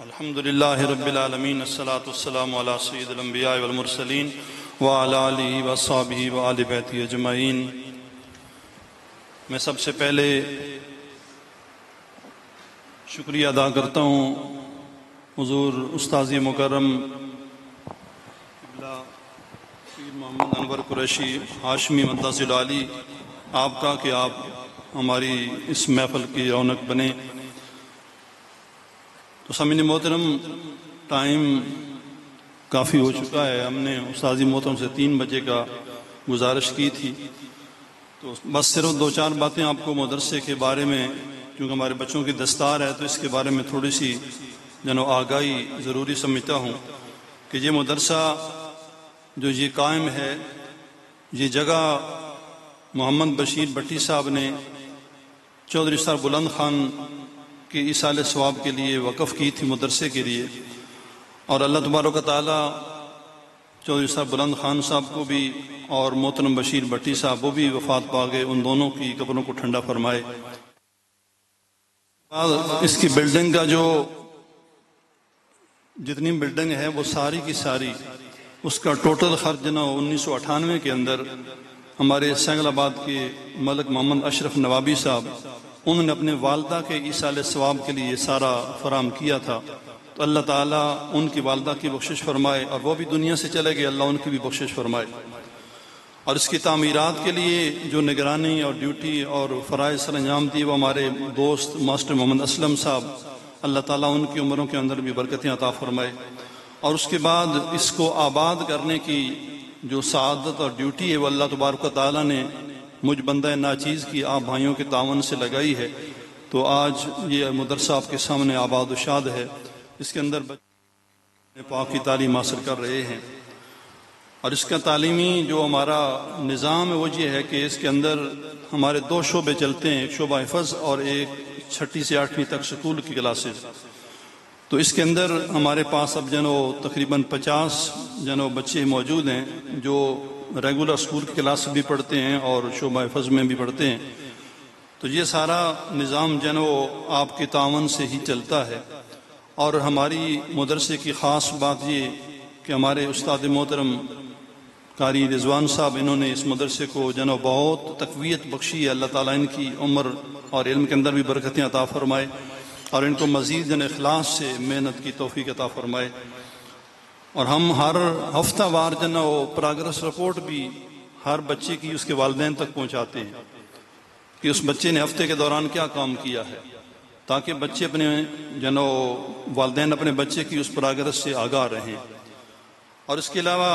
الحمدللہ رب العالمین، الصلاۃ والسلام علی سید الانبیاء والمرسلین وعلی آلہ وصحبہ وآل بیتہ اجمعین۔ میں سب سے پہلے شکریہ ادا کرتا ہوں حضور استاذ مکرم پیر محمد انور قریشی ہاشمی مدثر العالی آپ کا کہ آپ ہماری اس محفل کی رونق بنے۔ تو سامعین محترم، ٹائم کافی ہو چکا ہے۔ ہم نے استاذ محترم سے 3 بجے کا گزارش کی تھی، تو بس صرف 2-4 باتیں آپ کو مدرسے کے بارے میں، کیونکہ ہمارے بچوں کی دستار ہے تو اس کے بارے میں تھوڑی سی آگاہی ضروری سمجھتا ہوں کہ یہ مدرسہ جو یہ قائم ہے، یہ جگہ محمد بشیر بٹی صاحب نے چودھری سر بلند خان کے ایصال ثواب کے لیے وقف کی تھی مدرسے کے لیے، اور اللہ تبارک و تعالیٰ چودھری صاحب بلند خان صاحب کو بھی اور محترم بشیر بٹی صاحب وہ بھی وفات پا گئے، ان دونوں کی قبروں کو ٹھنڈا فرمائے۔ اس کی بلڈنگ کا جو جتنی بلڈنگ ہے وہ ساری کی ساری، اس کا ٹوٹل خرچ 1998 کے اندر ہمارے سینگل آباد کے ملک محمد اشرف نوابی صاحب، انہوں نے اپنے والدہ کے ایصال ثواب کے لیے سارا فراہم کیا تھا۔ تو اللہ تعالیٰ ان کی والدہ کی بخشش فرمائے، اور وہ بھی دنیا سے چلے گئے، اللہ ان کی بھی بخشش فرمائے۔ اور اس کی تعمیرات کے لیے جو نگرانی اور ڈیوٹی اور فرائض سر انجام دی وہ ہمارے دوست ماسٹر محمد اسلم صاحب، اللہ تعالیٰ ان کی عمروں کے اندر بھی برکتیں عطا فرمائے۔ اور اس کے بعد اس کو آباد کرنے کی جو سعادت اور ڈیوٹی ہے وہ اللہ تبارک و تعالیٰ نے مجھ بندہ ناچیز کی آپ بھائیوں کے تعاون سے لگائی ہے۔ تو آج یہ مدرسہ آپ کے سامنے آباد و شاد ہے، اس کے اندر بچے پاک کی تعلیم حاصل کر رہے ہیں۔ اور اس کا تعلیمی جو ہمارا نظام ہے وہ یہ ہے کہ اس کے اندر ہمارے 2 شعبے چلتے ہیں، ایک شعبہ حفظ اور ایک 6 سے 8ویں تک سکول کی کلاسز۔ تو اس کے اندر ہمارے پاس اب تقریباً 50 بچے موجود ہیں جو ریگولر اسکول کی کلاس بھی پڑھتے ہیں اور شعبہ حفظ میں بھی پڑھتے ہیں۔ تو یہ سارا نظام آپ کے تعاون سے ہی چلتا ہے۔ اور ہماری مدرسے کی خاص بات یہ کہ ہمارے استاد محترم قاری رضوان صاحب، انہوں نے اس مدرسے کو بہت تقویت بخشی ہے۔ اللہ تعالیٰ ان کی عمر اور علم کے اندر بھی برکتیں عطا فرمائے، اور ان کو مزید اخلاص سے محنت کی توفیق عطا فرمائے۔ اور ہم ہر ہفتہ وار پروگرس رپورٹ بھی ہر بچے کی اس کے والدین تک پہنچاتے ہیں کہ اس بچے نے ہفتے کے دوران کیا کام کیا ہے، تاکہ بچے اپنے والدین اپنے بچے کی اس پروگرس سے آگاہ رہیں۔ اور اس کے علاوہ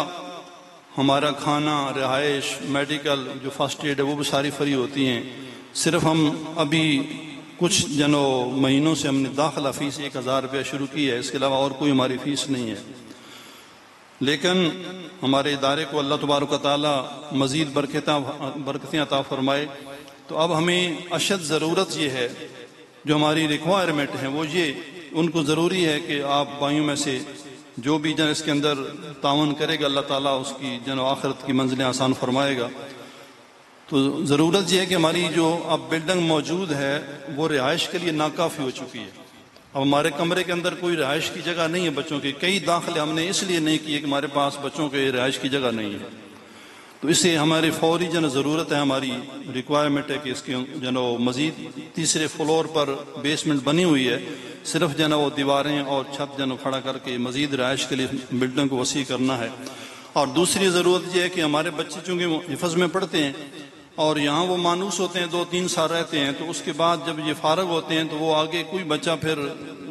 ہمارا کھانا، رہائش، میڈیکل جو فرسٹ ایڈ ہے وہ بھی ساری فری ہوتی ہیں۔ صرف ہم ابھی کچھ مہینوں سے ہم نے داخلہ فیس 1000 روپیہ شروع کی ہے، اس کے علاوہ اور کوئی ہماری فیس نہیں ہے۔ لیکن ہمارے ادارے کو اللہ تبارک و تعالیٰ مزید برکتیں عطا فرمائے۔ تو اب ہمیں اشد ضرورت یہ ہے، جو ہماری ریکوائرمنٹ ہیں وہ یہ، ان کو ضروری ہے کہ آپ بھائیوں میں سے جو بھی اس کے اندر تعاون کرے گا، اللہ تعالیٰ اس کی آخرت کی منزلیں آسان فرمائے گا۔ تو ضرورت یہ ہے کہ ہماری جو اب بلڈنگ موجود ہے وہ رہائش کے لیے ناکافی ہو چکی ہے۔ اب ہمارے کمرے کے اندر کوئی رہائش کی جگہ نہیں ہے بچوں کے، کئی داخلے ہم نے اس لیے نہیں کیے کہ ہمارے پاس بچوں کے رہائش کی جگہ نہیں ہے۔ تو اس سے ہماری فوری ضرورت ہے، ہماری ریکوائرمنٹ ہے کہ اس کے مزید 3 فلور پر بیسمنٹ بنی ہوئی ہے، صرف وہ دیواریں اور چھت کھڑا کر کے مزید رہائش کے لیے بلڈنگ کو وسیع کرنا ہے۔ اور دوسری ضرورت یہ ہے کہ ہمارے بچے چونکہ حفظ میں پڑھتے ہیں اور یہاں وہ مانوس ہوتے ہیں، 2-3 سال رہتے ہیں، تو اس کے بعد جب یہ فارغ ہوتے ہیں تو وہ آگے کوئی بچہ پھر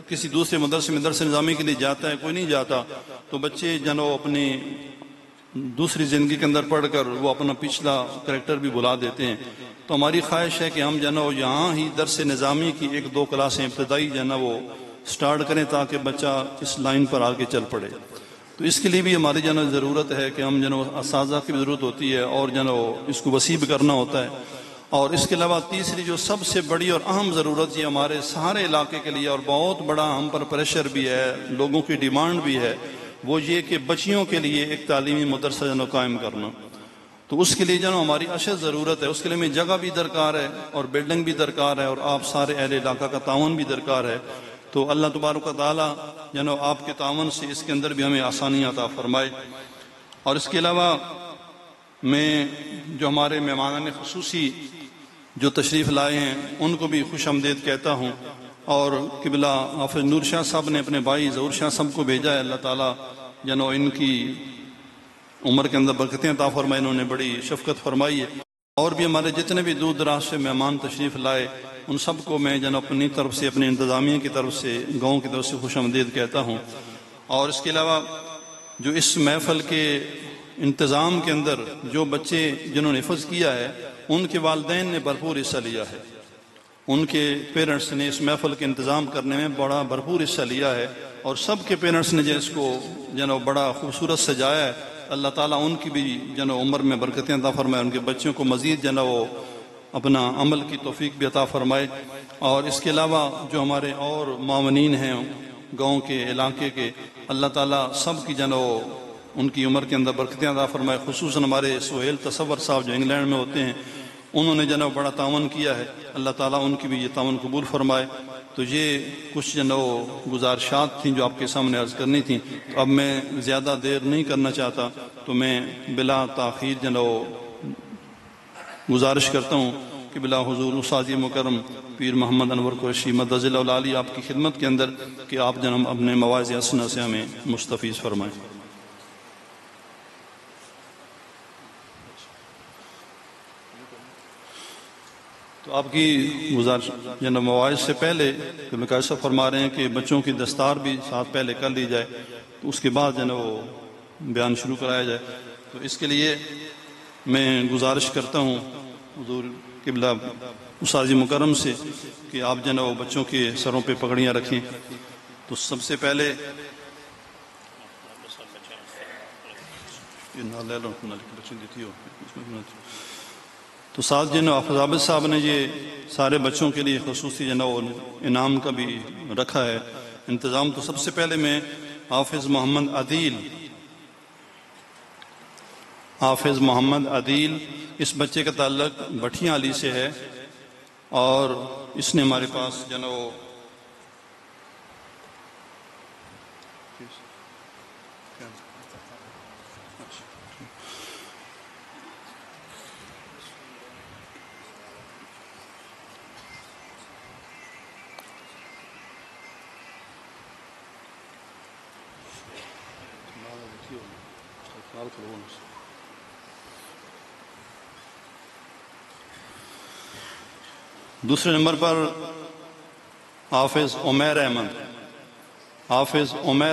کسی دوسرے مدرسے میں درس نظامی کے لیے جاتا ہے، کوئی نہیں جاتا، تو بچے اپنی دوسری زندگی کے اندر پڑھ کر وہ اپنا پچھلا کریکٹر بھی بھلا دیتے ہیں۔ تو ہماری خواہش ہے کہ ہم یہاں ہی درس نظامی کی 1-2 کلاسیں ابتدائی وہ سٹارٹ کریں تاکہ بچہ اس لائن پر آگے چل پڑے۔ تو اس کے لیے بھی ہماری ضرورت ہے کہ ہم اساتذہ کی ضرورت ہوتی ہے اور اس کو وسیع کرنا ہوتا ہے۔ اور اس کے علاوہ تیسری جو سب سے بڑی اور اہم ضرورت یہ ہمارے سارے علاقے کے لیے، اور بہت بڑا ہم پر پریشر بھی ہے، لوگوں کی ڈیمانڈ بھی ہے، وہ یہ کہ بچیوں کے لیے ایک تعلیمی مدرسہ قائم کرنا۔ تو اس کے لیے جو ہماری اشد ضرورت ہے، اس کے لیے ہمیں جگہ بھی درکار ہے اور بلڈنگ بھی درکار ہے اور آپ سارے اہل علاقہ کا تعاون بھی درکار ہے۔ تو اللہ تبارک و تعالیٰ آپ کے تعاون سے اس کے اندر بھی ہمیں آسانی عطا فرمائے۔ اور اس کے علاوہ میں جو ہمارے مہمانان خصوصی جو تشریف لائے ہیں ان کو بھی خوش آمدید کہتا ہوں، اور قبلہ حافظ نور شاہ صاحب نے اپنے بھائی ظہور شاہ صاحب کو بھیجا ہے، اللہ تعالیٰ ان کی عمر کے اندر برکتیں عطا فرمائے، انہوں نے بڑی شفقت فرمائی ہے۔ اور بھی ہمارے جتنے بھی دور دراز سے مہمان تشریف لائے ان سب کو میں اپنی طرف سے، اپنی انتظامیہ کی طرف سے، گاؤں کی طرف سے خوش آمدید کہتا ہوں۔ اور اس کے علاوہ جو اس محفل کے انتظام کے اندر جو بچے جنہوں نے حفظ کیا ہے ان کے والدین نے بھرپور حصہ لیا ہے، ان کے پیرنٹس نے اس محفل کے انتظام کرنے میں بڑا بھرپور حصہ لیا ہے، اور سب کے پیرنٹس نے اس کو بڑا خوبصورت سجایا ہے۔ اللہ تعالیٰ ان کی بھی عمر میں برکتیں عطا فرمائے، ان کے بچوں کو مزید وہ اپنا عمل کی توفیق بھی عطا فرمائے۔ اور اس کے علاوہ جو ہمارے اور معاونین ہیں گاؤں کے علاقے کے، اللہ تعالیٰ سب کی ان کی عمر کے اندر برکتیں عطا فرمائے۔ خصوصاً ہمارے سہیل تصور صاحب جو انگلینڈ میں ہوتے ہیں، انہوں نے بڑا تعاون کیا ہے، اللہ تعالیٰ ان کی بھی یہ تعاون قبول فرمائے۔ تو یہ کچھ گزارشات تھیں جو آپ کے سامنے عرض کرنی تھیں، تو اب میں زیادہ دیر نہیں کرنا چاہتا، تو میں بلا تاخیر گزارش کرتا ہوں کہ بلا حضور استاد مکرم پیر محمد انور قریشی مدظ اللہ العالی آپ کی خدمت کے اندر کہ آپ اپنے مواعظ حسنہ سے ہمیں مستفیض فرمائیں۔ تو آپ کی گزارش مواعظ سے پہلے کہ میں کیسا فرما رہے ہیں کہ بچوں کی دستار بھی ساتھ پہلے کر لی جائے، تو اس کے بعد وہ بیان شروع کرایا جائے۔ تو اس کے لیے میں گزارش کرتا ہوں حضور قبلہ استاد مکرم سے کہ آپ بچوں کے سروں پہ پگڑیاں رکھیں۔ تو سب سے پہلے تو ساتھ حافظ عابد صاحب نے یہ سارے بچوں کے لیے خصوصی انعام کا بھی رکھا ہے انتظام۔ تو سب سے پہلے میں حافظ محمد عدیل اس بچے کا تعلق بٹھیاں علی سے ہے، اور اس نے ہمارے پاس دوسرے نمبر پر حافظ عمیر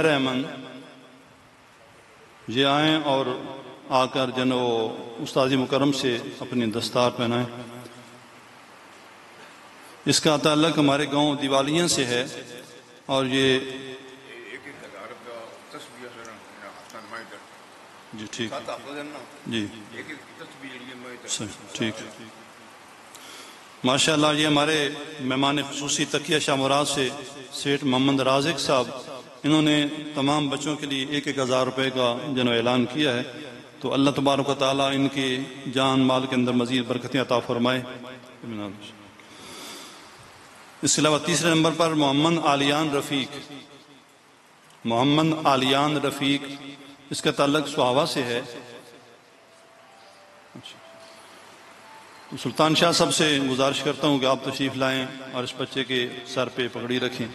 احمد یہ آئیں اور آ کر استاذ مکرم سے اپنی دستار پہنائیں۔ اس کا تعلق ہمارے گاؤں دیوالیاں سے ہے، اور یہ جی ٹھیک جی ٹھیک ماشاء اللہ۔ یہ ہمارے مہمان خصوصی تقیہ شاہ مراد سے سیٹھ محمد رازق صاحب، انہوں نے تمام بچوں کے لیے 1,000 روپے کا اعلان کیا ہے۔ تو اللہ تبارک و تعالیٰ ان کے جان مال کے اندر مزید برکتیں عطا فرمائے۔ اس کے علاوہ تیسرے نمبر پر محمد عالیان رفیق، اس کا تعلق سہاوا سے ہے۔ سلطان شاہ صاحب سے گزارش کرتا ہوں کہ آپ تشریف لائیں اور اس بچے کے سر پہ پگڑی رکھیں۔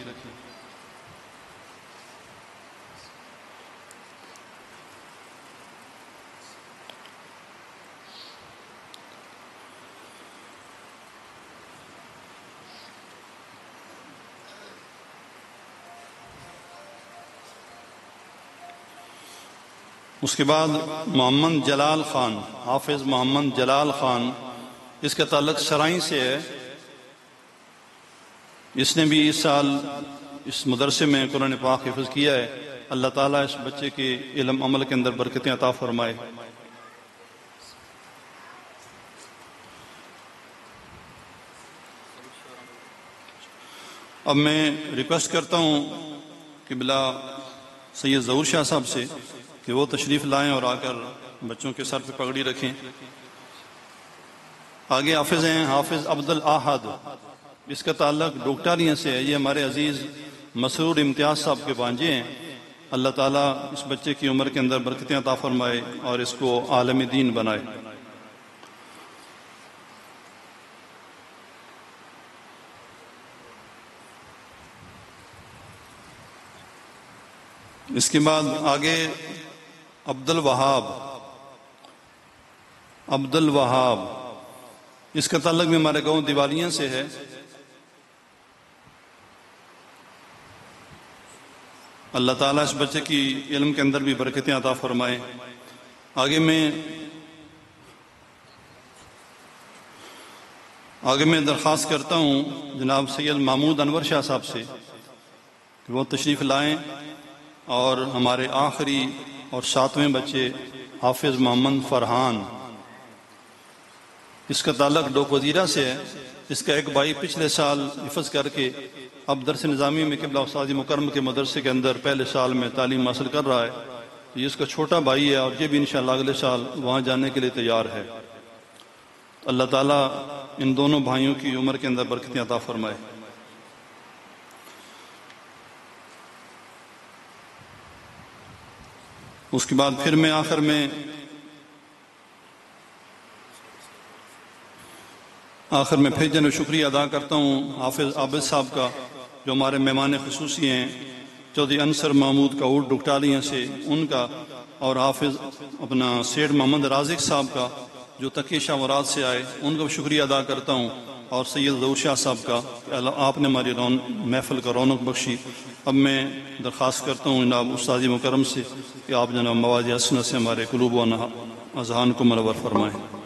اس کے بعد محمد جلال خان، حافظ محمد جلال خان، اس کا تعلق سرائیں سے ہے۔ اس نے بھی اس سال اس مدرسے میں قرآن پاک حفظ کیا ہے۔ اللہ تعالیٰ اس بچے کے علم عمل کے اندر برکتیں عطا فرمائے۔ اب میں ریکویسٹ کرتا ہوں کہ بلا سید ظہور شاہ صاحب سے کہ وہ تشریف لائیں اور آ کر بچوں کے سر پہ پگڑی رکھیں۔ آگے حافظ ہیں حافظ عبد الاحد، اس کا تعلق ڈوکٹاریاں سے ہے۔ یہ ہمارے عزیز مسرور امتیاز صاحب کے بانجے ہیں۔ اللہ تعالیٰ اس بچے کی عمر کے اندر برکتیں عطا فرمائے اور اس کو عالم دین بنائے۔ اس کے بعد آگے عبد الوہاب، اس کا تعلق بھی ہمارے گاؤں دیوالیاں سے ہے۔ اللہ تعالیٰ اس بچے کی علم کے اندر بھی برکتیں عطا فرمائے۔ آگے میں درخواست کرتا ہوں جناب سید محمود انور شاہ صاحب سے کہ وہ تشریف لائیں اور ہمارے آخری اور 7ویں بچے حافظ محمد فرحان، اس کا تعلق ڈوک وزیرہ سے ہے۔ اس کا ایک بھائی پچھلے سال حفظ کر کے اب درس نظامی میں قبلہ استاذ مکرم کے مدرسے کے اندر پہلے سال میں تعلیم حاصل کر رہا ہے۔ یہ اس کا چھوٹا بھائی ہے اور یہ بھی انشاءاللہ اگلے سال وہاں جانے کے لیے تیار ہے۔ اللہ تعالیٰ ان دونوں بھائیوں کی عمر کے اندر برکتیں عطا فرمائے۔ اس کے بعد پھر میں آخر میں پھر جناب شکریہ ادا کرتا ہوں حافظ عابد صاحب کا جو ہمارے مہمان خصوصی ہیں، چودھری انصر محمود کاؤڑ ڈکٹالیاں سے ان کا، اور حافظ اپنا سیٹھ محمد رازق صاحب کا جو تقی شاورات سے آئے، ان کا بھی شکریہ ادا کرتا ہوں، اور سید ظہور شاہ صاحب کا کہ آپ نے ہماری محفل کا رونق بخشی۔ اب میں درخواست کرتا ہوں جناب استاذ مکرم سے کہ آپ جناب مواضع حسنہ سے ہمارے قلوب و اذہان کو منور فرمائیں۔